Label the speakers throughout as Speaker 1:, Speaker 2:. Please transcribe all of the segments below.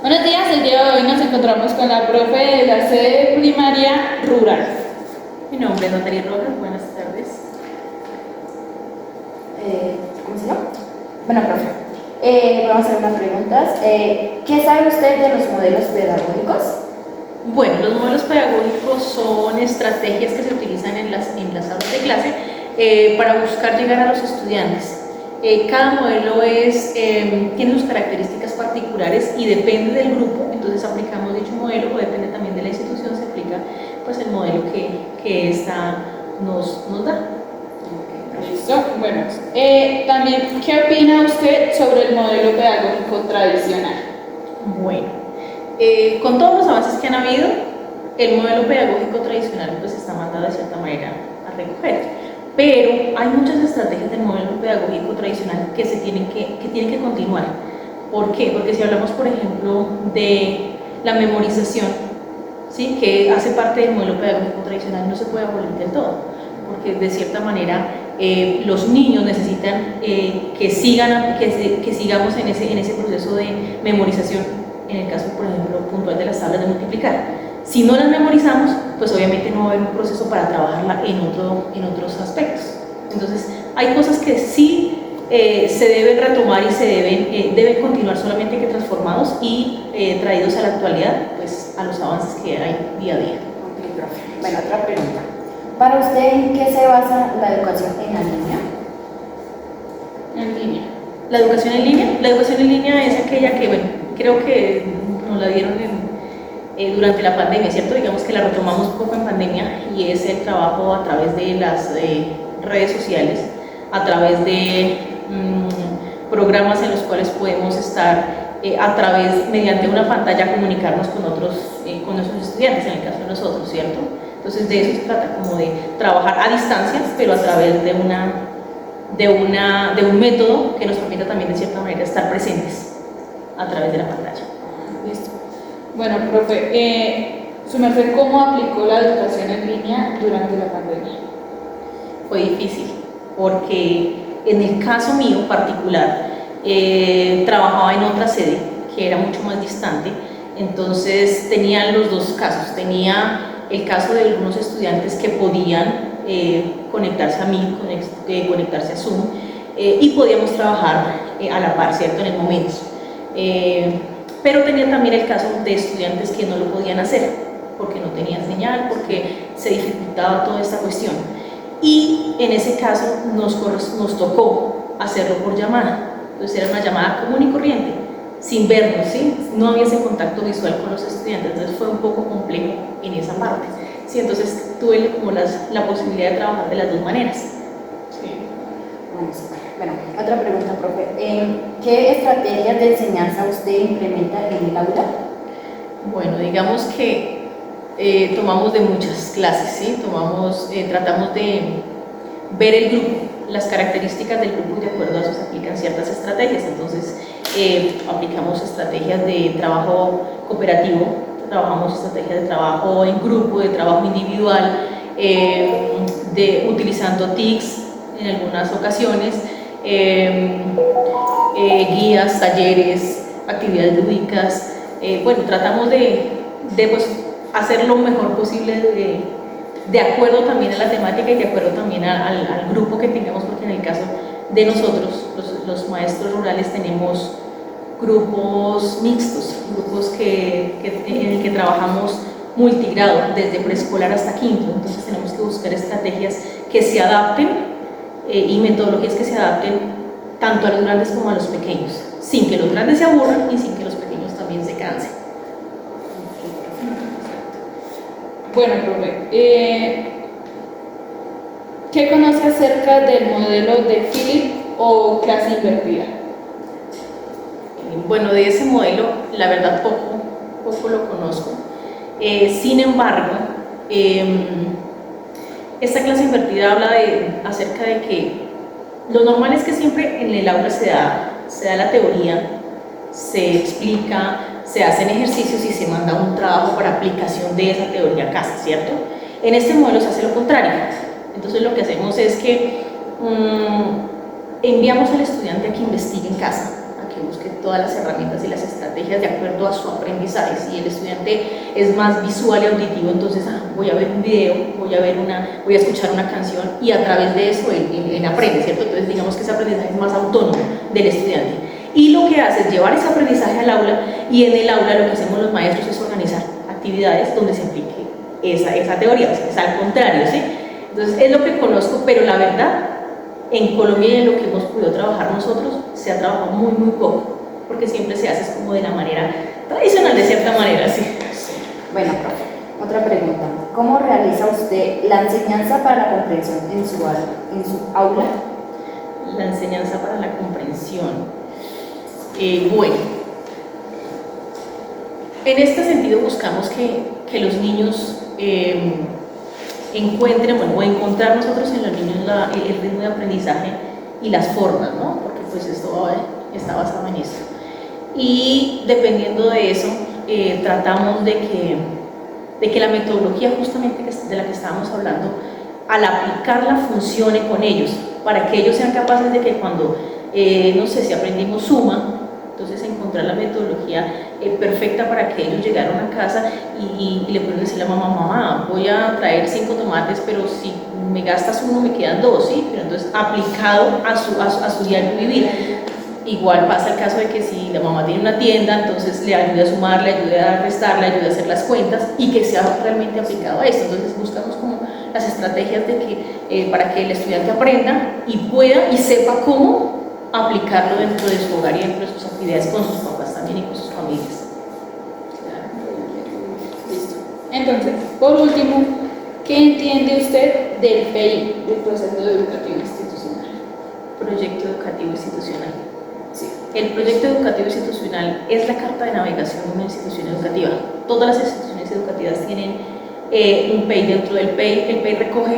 Speaker 1: Buenos días, el día de hoy nos encontramos con la profe de la sede primaria rural.
Speaker 2: Mi nombre es Natalia Rojas, buenas tardes.
Speaker 3: ¿Cómo se llama? Bueno, profe, vamos a hacer unas preguntas. ¿Qué sabe usted de los modelos pedagógicos?
Speaker 2: Bueno, los modelos pedagógicos son estrategias que se utilizan en las aulas de clase para buscar llegar a los estudiantes. Cada modelo tiene sus características particulares y depende del grupo, entonces aplicamos dicho modelo, o depende también de la institución, se aplica pues el modelo que esta nos da.
Speaker 1: Listo. Bueno, también, ¿qué opina usted sobre el modelo pedagógico tradicional?
Speaker 2: Bueno, con todos los avances que han habido, el modelo pedagógico tradicional pues está mandado de cierta manera a recoger. Pero hay muchas estrategias del modelo pedagógico tradicional que tienen que continuar. ¿Por qué? Porque si hablamos, por ejemplo, de la memorización, ¿sí?, que hace parte del modelo pedagógico tradicional, no se puede abolir del todo, porque de cierta manera los niños necesitan que sigamos en ese proceso de memorización, en el caso, por ejemplo, puntual de las tablas de multiplicar. Si no las memorizamos, pues obviamente no va a haber un proceso para trabajarla en otros aspectos. Entonces, hay cosas que sí se deben retomar y deben continuar, solamente que transformados y traídos a la actualidad, pues a los avances que hay día a día.
Speaker 3: Ok, profe. Bueno, otra pregunta. ¿Para usted en qué se basa la educación en la línea?
Speaker 1: En línea.
Speaker 2: La educación en línea. La educación en línea es aquella que, bueno, creo que nos la dieron durante la pandemia, ¿cierto? Digamos que la retomamos un poco en pandemia, y es el trabajo a través de las redes sociales, a través de programas en los cuales podemos estar mediante una pantalla, comunicarnos con nuestros estudiantes, en el caso de nosotros, ¿cierto? Entonces de eso se trata, como de trabajar a distancias, pero a través de un método que nos permita también de cierta manera estar presentes a través de la pantalla.
Speaker 1: Listo. Bueno, profe, su merced, ¿cómo aplicó la educación en línea durante la pandemia?
Speaker 2: Fue difícil, porque en el caso mío particular, trabajaba en otra sede que era mucho más distante, entonces tenía los dos casos. Tenía el caso de algunos estudiantes que podían conectarse a mí, conectarse a Zoom, y podíamos trabajar a la par, ¿cierto?, en el momento. Pero tenía también el caso de estudiantes que no lo podían hacer porque no tenían señal, porque se dificultaba toda esta cuestión. Y en ese caso nos tocó hacerlo por llamada. Entonces era una llamada común y corriente, sin vernos, ¿sí? No había ese contacto visual con los estudiantes, entonces fue un poco complejo en esa parte. Sí, entonces tuve como la posibilidad de trabajar de las dos maneras.
Speaker 1: Sí.
Speaker 3: Bueno, otra pregunta, profe. ¿Qué estrategias de enseñanza usted implementa en el aula?
Speaker 2: Bueno, digamos que tomamos de muchas clases, ¿sí? Tratamos de ver el grupo, las características del grupo, y de acuerdo a eso se aplican ciertas estrategias. Entonces, aplicamos estrategias de trabajo cooperativo, trabajamos estrategias de trabajo en grupo, de trabajo individual, utilizando TICs en algunas ocasiones, guías, talleres, actividades lúdicas. Bueno, tratamos de pues, hacer lo mejor posible de acuerdo también a la temática y de acuerdo también al grupo que tengamos, porque en el caso de nosotros, los maestros rurales, tenemos grupos mixtos, grupos en el que trabajamos multigrado, desde preescolar hasta quinto. Entonces tenemos que buscar estrategias que se adapten y metodologías que se adapten tanto a los grandes como a los pequeños, sin que los grandes se aburran y sin que los pequeños también se cansen.
Speaker 1: Bueno, profe, ¿qué conoce acerca del modelo de Philip o clase invertida?
Speaker 2: Bueno, de ese modelo, la verdad, poco lo conozco. Sin embargo, esta clase invertida habla acerca de que lo normal es que siempre en el aula se da la teoría, se explica, se hacen ejercicios y se manda un trabajo para aplicación de esa teoría a casa, ¿cierto? En este modelo se hace lo contrario. Entonces lo que hacemos es que enviamos al estudiante a que investigue en casa, a que que busque todas las herramientas y las estrategias de acuerdo a su aprendizaje. Si el estudiante es más visual y auditivo, entonces voy a ver un video, voy a escuchar una canción y a través de eso él aprende, ¿cierto? Entonces digamos que ese aprendizaje es más autónomo del estudiante. Y lo que hace es llevar ese aprendizaje al aula, y en el aula lo que hacemos los maestros es organizar actividades donde se aplique esa teoría, o sea, es al contrario, ¿sí? Entonces es lo que conozco, pero la verdad, en Colombia y en lo que hemos podido trabajar nosotros, se ha trabajado muy, muy poco, porque siempre se hace como de la manera tradicional, de cierta manera, ¿sí?
Speaker 3: Bueno, profe, otra pregunta. ¿Cómo realiza usted la enseñanza para la comprensión en su aula?
Speaker 2: La enseñanza para la comprensión. Bueno, en este sentido buscamos que los niños encuentren, o encontrar nosotros en los niños el ritmo de aprendizaje y las formas, ¿no? Porque pues esto está basado en eso. Y dependiendo de eso, tratamos de que la metodología justamente de la que estábamos hablando, al aplicarla funcione con ellos, para que ellos sean capaces de que cuando, no sé, si aprendimos suma, entonces encontrar la metodología perfecta para que ellos llegaran a casa y le pueden decir a la mamá, voy a traer 5 tomates, pero si me gastas 1 me quedan 2, ¿sí? Pero entonces aplicado a su diario vivir. Igual pasa el caso de que si la mamá tiene una tienda, entonces le ayude a sumar, le ayude a restar, le ayude a hacer las cuentas y que sea realmente aplicado a esto. Entonces buscamos como las estrategias de que, para que el estudiante aprenda y pueda y sepa cómo aplicarlo dentro de su hogar y dentro de sus actividades con sus papás también y con sus familias.
Speaker 1: Listo. Entonces, por último, ¿qué entiende usted del PI, del proceso educativo institucional?
Speaker 2: Proyecto educativo institucional.
Speaker 1: Sí.
Speaker 2: El proyecto educativo institucional es la carta de navegación de una institución educativa. Todas las instituciones educativas tienen un PEI dentro del PEI. El PEI recoge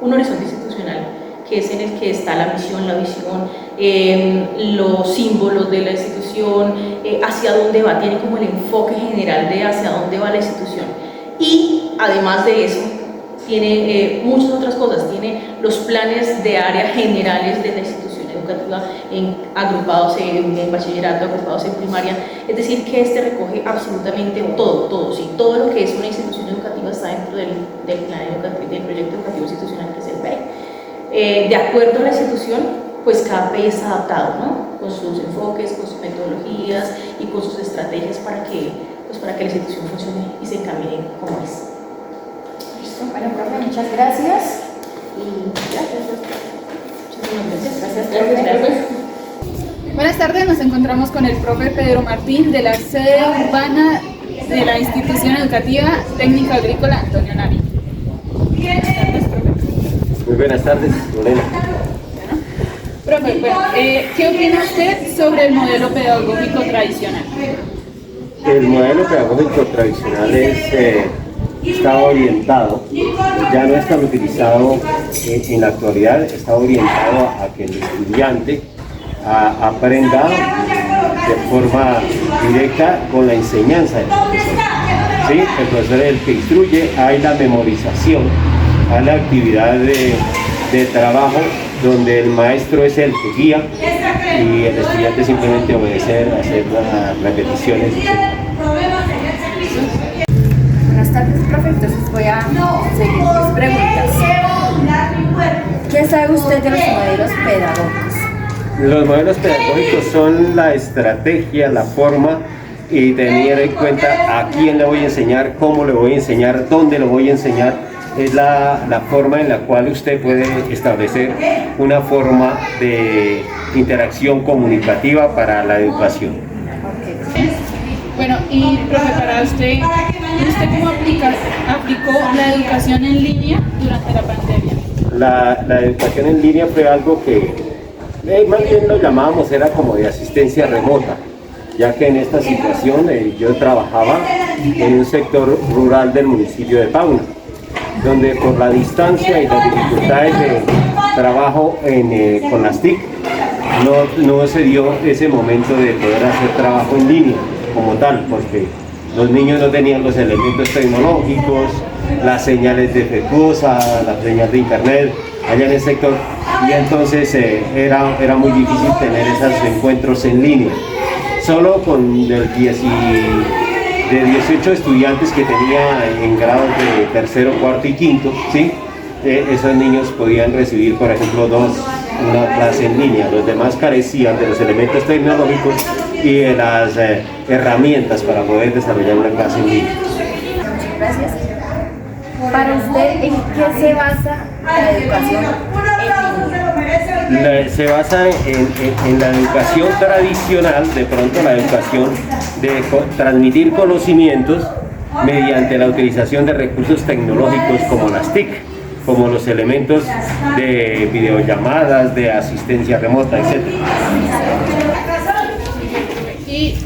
Speaker 2: un horizonte institucional, que es en el que está la misión, la visión, los símbolos de la institución, hacia dónde va, tiene como el enfoque general de hacia dónde va la institución. Y además de eso, tiene muchas otras cosas, tiene los planes de área generales de la institución educativa agrupados en bachillerato, agrupados en primaria, es decir, que recoge absolutamente todo, sí, todo lo que es una institución educativa está dentro del plan educativo, del proyecto educativo institucional, que es el PEI. De acuerdo a la institución, pues cada PEI es adaptado, ¿no? Con sus enfoques, con sus metodologías y con sus estrategias para que la institución funcione y se encamine como es.
Speaker 3: Listo. Bueno, profe, muchas gracias. Y gracias, profe.
Speaker 1: Buenas tardes, nos encontramos con el profe Pedro Martín de la sede urbana de la institución educativa técnica agrícola Antonio Nari. Buenas tardes, profe.
Speaker 4: Muy buenas tardes, Lorena.
Speaker 1: Profe, bueno, ¿qué opina usted sobre el modelo pedagógico tradicional?
Speaker 4: El modelo pedagógico tradicional está orientado, ya no es tan utilizado en la actualidad, está orientado a que el estudiante aprenda de forma directa con la enseñanza del profesor. ¿Sí? El profesor es el que instruye, hay la memorización, hay la actividad de trabajo donde el maestro es el que guía y el estudiante simplemente obedece, hacer las repeticiones.
Speaker 3: buenas tardes, profe. Entonces voy a seguir mis preguntas. ¿Qué sabe usted de los modelos pedagógicos?
Speaker 4: Los modelos pedagógicos son la estrategia, la forma y tener en cuenta a quién le voy a enseñar, cómo le voy a enseñar, dónde lo voy a enseñar. Es la forma en la cual usted puede establecer una forma de interacción comunicativa para la educación.
Speaker 1: Bueno, y profe, para ¿usted cómo aplicó la educación en línea durante la pandemia?
Speaker 4: La educación en línea fue algo que más bien lo llamábamos, era como de asistencia remota, ya que en esta situación yo trabajaba en un sector rural del municipio de Paula, donde por la distancia y las dificultades de trabajo con las TIC, no se dio ese momento de poder hacer trabajo en línea como tal, porque los niños no tenían los elementos tecnológicos, las señales defectuosas, la señal de internet. Allá en el sector y entonces era muy difícil tener esos encuentros en línea. Solo con de 18 estudiantes que tenía en grados de tercero, cuarto y quinto, ¿sí? Esos niños podían recibir, por ejemplo, una clase en línea. Los demás carecían de los elementos tecnológicos y de las herramientas para poder desarrollar una clase en línea.
Speaker 3: Muchas gracias. Para usted, ¿en qué se basa la educación en línea?
Speaker 4: Se basa en la educación tradicional, de pronto la educación de transmitir conocimientos mediante la utilización de recursos tecnológicos como las TIC, como los elementos de videollamadas, de asistencia remota, etc.
Speaker 1: Y,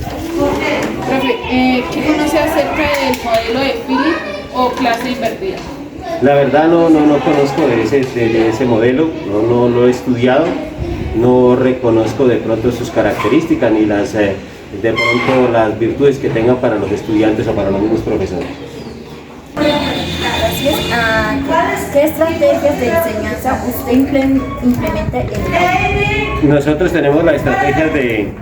Speaker 1: profe, ¿qué conoce acerca del modelo de Philip o clase invertida?
Speaker 4: La verdad no conozco de ese modelo, no lo he estudiado, no reconozco de pronto sus características ni de pronto las virtudes que tengan para los estudiantes o para los mismos profesores.
Speaker 3: Gracias. ¿Qué estrategias de enseñanza usted implementa en el aula?
Speaker 4: Nosotros tenemos la estrategia de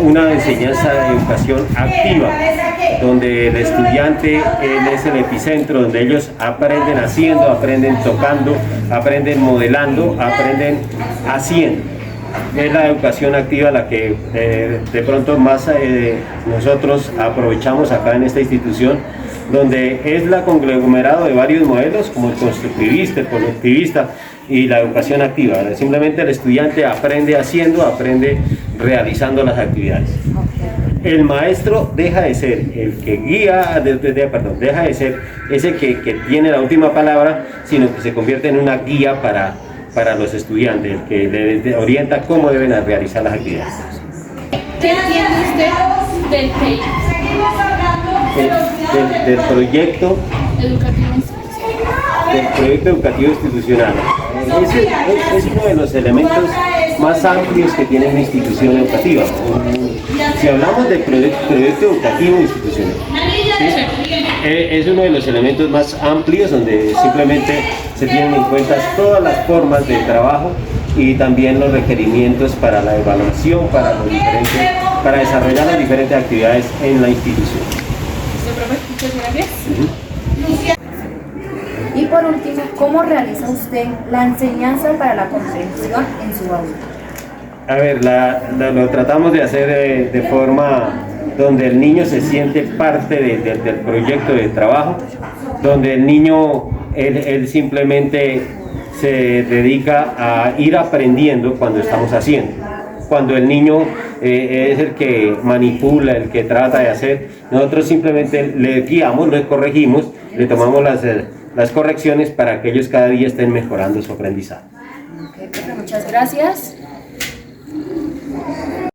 Speaker 4: una enseñanza de educación activa, donde el estudiante él es el epicentro, donde ellos aprenden haciendo, aprenden tocando, aprenden modelando, aprenden haciendo. Es la educación activa la que de pronto más nosotros aprovechamos acá en esta institución, donde es la conglomerado de varios modelos como el constructivista, el productivista y la educación activa. Simplemente el estudiante aprende haciendo, aprende realizando las actividades. El maestro deja de ser el que guía, deja de ser ese que tiene la última palabra, sino que se convierte en una guía para los estudiantes, el que les orienta cómo deben realizar las actividades.
Speaker 1: ¿Qué entiende usted del PEI?
Speaker 4: Del proyecto
Speaker 1: Educativo institucional.
Speaker 4: Del proyecto educativo institucional. Es uno de los elementos más amplios que tiene una institución educativa. Si hablamos del proyecto educativo institucional, ¿sí? Es uno de los elementos más amplios donde simplemente se tienen en cuenta todas las formas de trabajo y también los requerimientos para la evaluación, para desarrollar las diferentes actividades en la institución.
Speaker 1: Muchas gracias.
Speaker 3: Y por último, ¿cómo realiza usted la enseñanza para la comprensión en su aula?
Speaker 4: A ver, lo tratamos de hacer de forma donde el niño se siente parte del proyecto de trabajo, donde el niño, él simplemente se dedica a ir aprendiendo cuando estamos haciendo. Cuando el niño es el que manipula, el que trata de hacer, nosotros simplemente le guiamos, le corregimos, le tomamos las correcciones para que ellos cada día estén mejorando su aprendizaje.
Speaker 3: Okay, muchas gracias.